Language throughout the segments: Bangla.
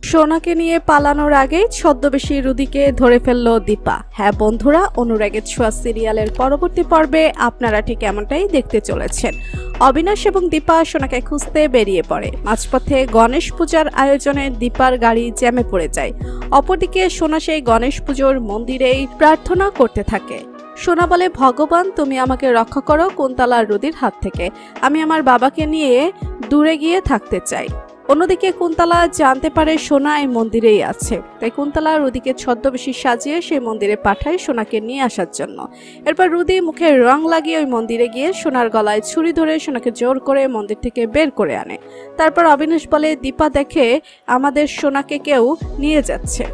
সোনাকে নিয়ে পালানোর আগেই ছদ্মবেশী রুদিকে ধরে ফেলল দীপা। হ্যাঁ বন্ধুরা, অনুরাগের ছোঁয়া সিরিয়ালের পরবর্তী পর্বে আপনারা ঠিক এমনটাই দেখতে চলেছেন। অবিনাশ এবং দীপা সোনাকে খুঁজতে বেরিয়ে পড়ে। মাঝপথে গণেশ পূজার আয়োজনে দীপার গাড়ি জ্যামে পড়ে যায়। অপরদিকে সোনা সেই গণেশ পুজোর মন্দিরেই প্রার্থনা করতে থাকে। সোনা বলে, ভগবান তুমি আমাকে রক্ষা করো কুন্তলা আর রুদির হাত থেকে। আমি আমার বাবাকে নিয়ে দূরে গিয়ে থাকতে চাই। অন্যদিকে কুন্তলা জানতে পারে সোনা এই মন্দিরেই আছে, তাই কুন্তলা রুদিকে ছদ্মবেশী সাজিয়ে সেই মন্দিরে পাঠায় সোনাকে নিয়ে আসার জন্য। এরপর রুদি মুখে রং লাগিয়ে ওই মন্দিরে গিয়ে সোনার গলায় ছুরি ধরে সোনাকে জোর করে মন্দির থেকে বের করে আনে। তারপর অবিনাশ বলে, দীপা দেখে আমাদের সোনাকে কেউ নিয়ে যাচ্ছে।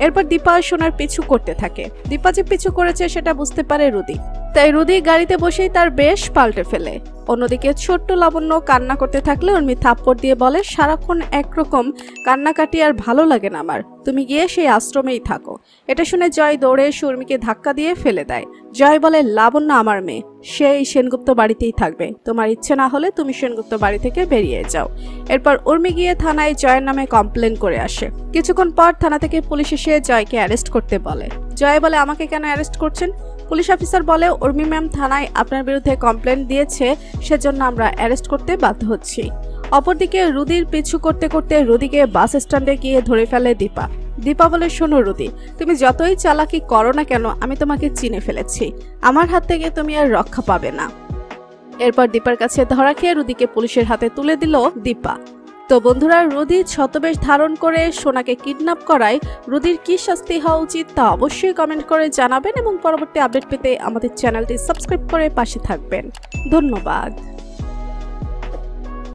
এরপর দীপা সোনার পিছু করতে থাকে। দীপা যে পিছু করেছে সেটা বুঝতে পারে রুদি, তাই রুদি গাড়িতে বসেই তার বেশ পাল্টে ফেলে। অন্যদিকে ছোট্ট লাবণ্য কান্না করতে থাকলে উর্মি থাপ্পড় দিয়ে বলে, সারাক্ষণ একরকম কান্নাকাটি আর ভালো লাগে না আমার, তুমি গিয়ে সেই আশ্রমেই থাকো। এটা শুনে জয় দৌড়ে এসে উর্মিকে ধাক্কা দিয়ে ফেলে দেয়। জয় বলে, লাবণ্য আমার মেয়ে, সেই সেনগুপ্ত বাড়িতেই থাকবে, তোমার ইচ্ছে না হলে তুমি সেনগুপ্ত বাড়ি থেকে বেরিয়ে যাও। এরপর উর্মি গিয়ে থানায় জয়ের নামে কমপ্লেন করে আসে। কিছুক্ষণ পর থানা থেকে পুলিশ এসে জয়কে অ্যারেস্ট করতে বলে। জয় বলে, আমাকে কেন অ্যারেস্ট করছেন? পুলিশ অফিসার বলে, উর্মি ম্যাম থানায় আপনার বিরুদ্ধে কমপ্লেন দিয়েছে, সেজন্য আমরা অ্যারেস্ট করতে বাধ্য হচ্ছি। অপরদিকে রুদির পিছু করতে করতে রুদিকে বাস স্ট্যান্ডে গিয়ে ধরে ফেলে দীপা। দীপা বলে, শোনো রুদি, তুমি যতই চালাকি করো না কেন আমি তোমাকে চিনে ফেলেছি, আমার হাত থেকে তুমি আর রক্ষা পাবে না। এরপর দীপার কাছে ধরা খেয়ে রুদিকে পুলিশের হাতে তুলে দিল দীপা। তো বন্ধুরা, রুদি ছদ্মবেশ ধারণ করে সোনাকে কিডন্যাপ করায় রুদির কি শাস্তি হওয়া উচিত তা অবশ্যই কমেন্ট করে জানাবেন এবং পরবর্তী আপডেট পেতে আমাদের চ্যানেলটি সাবস্ক্রাইব করে পাশে থাকবেন। ধন্যবাদ।